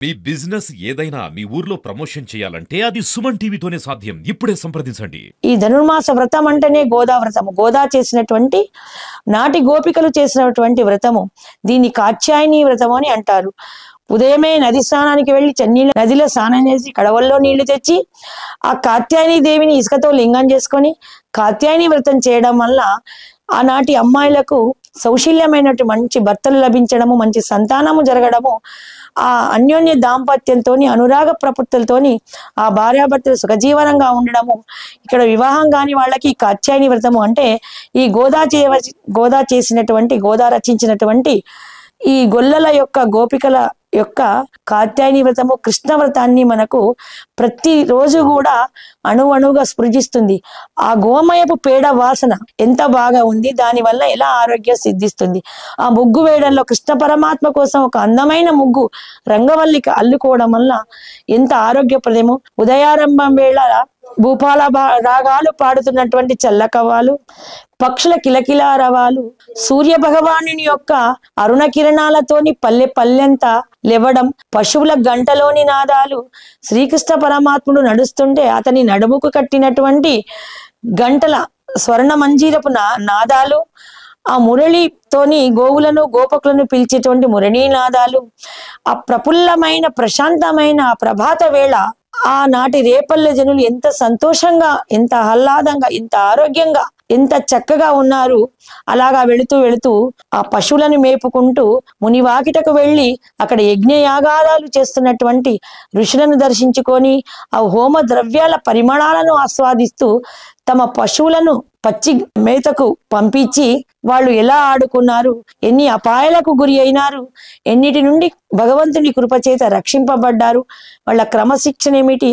మీ business ఏదైనా మీ ఊర్లో promotion చేయాలంటే అది సుమన్ టీవీతోనే సాధ్యం. ఇప్పుడే సంప్రదించండి. ఈ ధనుర్మాస వ్రతం అంటేనే గోదా వ్రతము. గోదా చేసినటువంటి నాటి గోపికలు చేసినటువంటి వ్రతము. దీన్ని కాత్యాయని వ్రతము అని అంటారు. ఉదయమే నది స్నానానికి వెళ్లి చన్నీళ్ళ నదిలో స్నానం చేసి కడవల్లో నీళ్లు తెచ్చి ఆ కాత్యాయని దేవిని ఇసుకతో లింగం చేసుకొని కాత్యాయని వ్రతం చేయడం వల్ల ఆనాటి అమ్మాయిలకు సౌశల్యమైనటువంటి మంచి భర్తలు లభించడము, మంచి సంతానము జరగడము, ఆ అన్యోన్య దాంపత్యంతోని అనురాగ ప్రపత్తులతోని ఆ భార్యాభర్తలు సుఖజీవనంగా ఉండడము. ఇక్కడ వివాహం కాని వాళ్ళకి కాత్యాయని వ్రతము అంటే ఈ గోదా చేసినటువంటి గోదా రచించినటువంటి ఈ గొల్లల యొక్క గోపికల యొక్క కాత్యాయని వ్రతము కృష్ణ వ్రతాన్ని మనకు ప్రతిరోజు కూడా అణువణువుగా స్పృశిస్తుంది. ఆ గోమయపు పేడ వాసన ఎంత బాగా ఉంది, దానివల్ల ఎలా ఆరోగ్యం సిద్ధిస్తుంది. ఆ ముగ్గు వేయడంలో కృష్ణ పరమాత్మ కోసం ఒక అందమైన ముగ్గు రంగవల్లికి అల్లుకోవడం వల్ల ఎంత ఆరోగ్యప్రదము. ఉదయారంభం వేళ భూపాల రాగాలు పాడుతున్నటువంటి చల్లకవ్వాలు, పక్షుల కిలకిలారవాలు, సూర్య భగవానుని యొక్క అరుణ కిరణాలతోని పల్లె పల్లెంతా లేవడం, పశువుల గంటలోని నాదాలు, శ్రీకృష్ణ పరమాత్ముడు నడుస్తుంటే అతని నడుముకు కట్టినటువంటి గంటల స్వర్ణ మంజీరపు నాదాలు, ఆ మురళితోని గోవులను గోపకులను పిలిచేటువంటి మురళీనాదాలు, ఆ ప్రఫుల్లమైన ప్రశాంతమైన ఆ ప్రభాత వేళ ఆనాటి రేపల్లె జనులు ఎంత సంతోషంగా, ఎంత ఆహ్లాదంగా, ఎంత ఆరోగ్యంగా, ఎంత చక్కగా ఉన్నారు. అలాగా వెళుతూ వెళుతూ ఆ పశువులను మేపుకుంటూ మునివాకిటకు వెళ్ళి అక్కడ యజ్ఞయాగాదాలు చేస్తున్నటువంటి ఋషులను దర్శించుకొని ఆ హోమ ద్రవ్యాల పరిమళాలను ఆస్వాదిస్తూ తమ పశువులను పచ్చి మేతకు పంపించి వాళ్ళు ఎలా ఆడుకున్నారు, ఎన్ని అపాయాలకు గురి అయినారు, ఎన్నిటి నుండి భగవంతుని కృపచేత రక్షింపబడ్డారు, వాళ్ళ క్రమశిక్షణ ఏమిటి,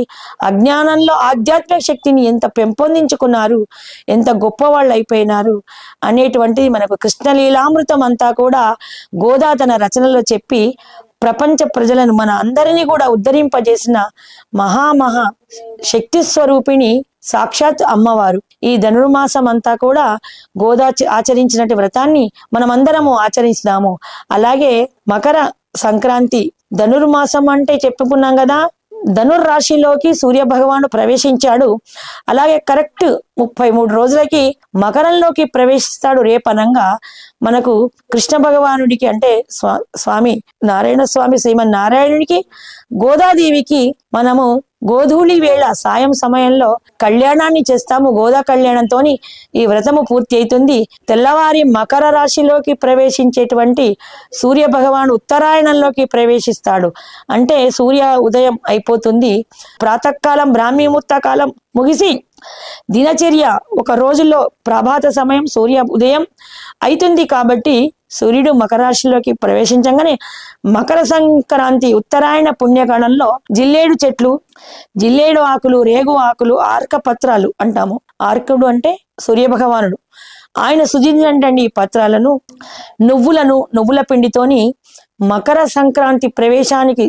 అజ్ఞానంలో ఆధ్యాత్మిక శక్తిని ఎంత పెంపొందించుకున్నారు, ఎంత గొప్ప వాళ్ళు అయిపోయినారు అనేటువంటిది మనకు కృష్ణలీలామృతం అంతా కూడా గోదా తన రచనలో చెప్పి ప్రపంచ ప్రజలను మన అందరినీ కూడా ఉద్ధరింపజేసిన మహా శక్తి స్వరూపిణి సాక్షాత్ అమ్మవారు. ఈ ధనుర్మాసం అంతా కూడా గోదా ఆచరించినటువంటి వ్రతాన్ని మనమందరము ఆచరిస్తాము. అలాగే మకర సంక్రాంతి ధనుర్మాసం అంటే చెప్పుకున్నాం కదా, ధనుర్రాశిలోకి సూర్య భగవాను ప్రవేశించాడు. అలాగే కరెక్ట్ 33 రోజులకి మకరంలోకి ప్రవేశిస్తాడు. రేపనంగా మనకు కృష్ణ భగవానుడికి అంటే స్వామి నారాయణ స్వామి శ్రీమన్నారాయణుడికి గోదాదేవికి మనము గోధూళి వేళ సాయం సమయంలో కళ్యాణాన్ని చేస్తాము. గోదా కళ్యాణంతో ఈ వ్రతము పూర్తి అవుతుంది. తెల్లవారి మకర రాశిలోకి ప్రవేశించేటువంటి సూర్య భగవాను ఉత్తరాయణంలోకి ప్రవేశిస్తాడు. అంటే సూర్య ఉదయం అయిపోతుంది. ప్రాతకాలం బ్రాహ్మీ ముహూర్త కాలం ముగిసి దినచర్య ఒక రోజుల్లో ప్రభాత సమయం సూర్య ఉదయం అవుతుంది. కాబట్టి సూర్యుడు మకర రాశిలోకి ప్రవేశించగానే మకర సంక్రాంతి ఉత్తరాయణ పుణ్యకాలంలో జిల్లేడు చెట్లు, జిల్లేడు ఆకులు, రేగు ఆకులు, ఆర్క పత్రాలు అంటాము. ఆర్కుడు అంటే సూర్య భగవానుడు. ఆయన సృజించినటువంటి ఈ పత్రాలను నువ్వుల పిండితోని మకర సంక్రాంతి ప్రవేశానికి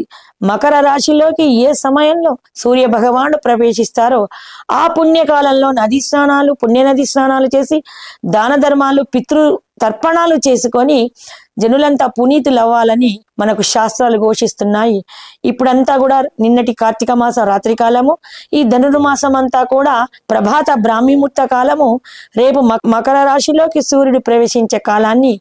మకర రాశిలోకి ఏ సమయంలో సూర్య భగవానుడు ప్రవేశిస్తారో ఆ పుణ్యకాలంలో నదీ స్నానాలు, పుణ్యనది స్నానాలు చేసి దాన ధర్మాలు, పితృ తర్పణాలు చేసుకొని జనులంతా పునీతులు అవ్వాలని మనకు శాస్త్రాలు ఘోషిస్తున్నాయి. ఇప్పుడంతా కూడా నిన్నటి కార్తీక మాస రాత్రి కాలము, ఈ ధనుర్మాసం అంతా కూడా ప్రభాత బ్రాహ్మీ ముహూర్త కాలము. రేపు మకర రాశిలోకి సూర్యుడు ప్రవేశించే కాలాన్ని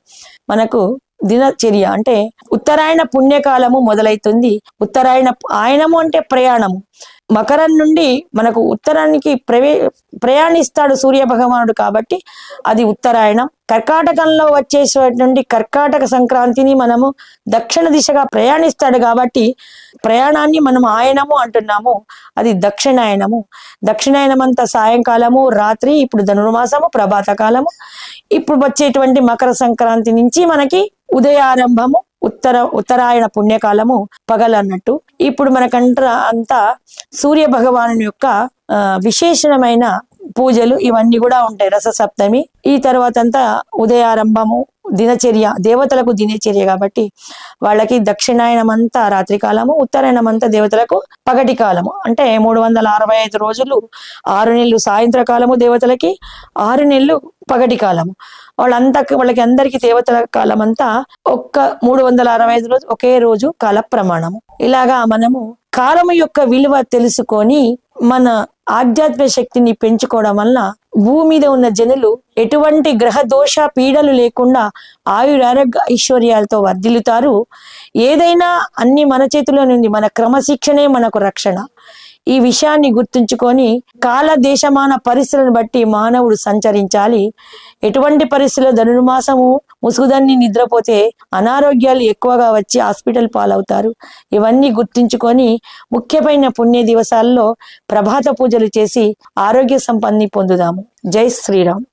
మనకు దినచర్య అంటే ఉత్తరాయణ పుణ్యకాలము మొదలైతుంది. ఉత్తరాయణ ఆయనము అంటే ప్రయాణము. మకరం నుండి మనకు ఉత్తరానికి ప్రయాణిస్తాడు సూర్య భగవానుడు కాబట్టి అది ఉత్తరాయణం. కర్కాటకంలో వచ్చేటువంటి కర్కాటక సంక్రాంతిని మనము దక్షిణ దిశగా ప్రయాణిస్తాడు కాబట్టి ప్రయాణాన్ని మనం ఆయనము అంటున్నాము. అది దక్షిణాయనము. దక్షిణాయనం అంతా సాయంకాలము, రాత్రి. ఇప్పుడు ధనుర్మాసము ప్రభాత కాలము. ఇప్పుడు వచ్చేటువంటి మకర సంక్రాంతి నుంచి మనకి ఉదయారంభము, ఉత్తరాయణ పుణ్యకాలము పగలన్నట్టు. ఇప్పుడు అంతా సూర్య భగవాను యొక్క విశేషమైన పూజలు ఇవన్నీ కూడా ఉంటాయి. రస సప్తమి ఈ తర్వాత అంతా ఉదయారంభము, దినచర్య, దేవతలకు దినచర్య కాబట్టి వాళ్ళకి దక్షిణాయనం అంతా రాత్రి కాలము, ఉత్తరాయణం అంతా దేవతలకు పగటి కాలము. అంటే 365 రోజులు 6 నెలలు సాయంత్రకాలము దేవతలకి, 6 నెలలు పగటి కాలము. వాళ్ళకి అందరికి దేవతల కాలం అంతా ఒక్క 365 రోజు ఒకే రోజు కాల ప్రమాణము. ఇలాగా మనము కాలము యొక్క విలువ తెలుసుకొని మన ఆధ్యాత్మిక శక్తిని పెంచుకోవడం వల్ల భూమి మీద ఉన్న జనులు ఎటువంటి గ్రహ దోష పీడలు లేకుండా ఆయురారోగ్య ఐశ్వర్యాలతో వర్ధిల్లుతారు. ఏదైనా అన్ని మన చేతిలో ఉంది, మన క్రమశిక్షణే మనకు రక్షణ. ఈ విషయాన్ని గుర్తుంచుకొని కాల దేశమాన పరిస్థితులను బట్టి మానవుడు సంచరించాలి. ఎటువంటి పరిస్థితుల్లో ధనుర్మాసము ముసుగుదాన్ని నిద్రపోతే అనారోగ్యాలు ఎక్కువగా వచ్చి హాస్పిటల్ పాలవుతారు. ఇవన్నీ గుర్తుంచుకొని ముఖ్యమైన పుణ్య దివసాల్లో ప్రభాత పూజలు చేసి ఆరోగ్య సంపన్ని పొందుదాము. జై శ్రీరామ్.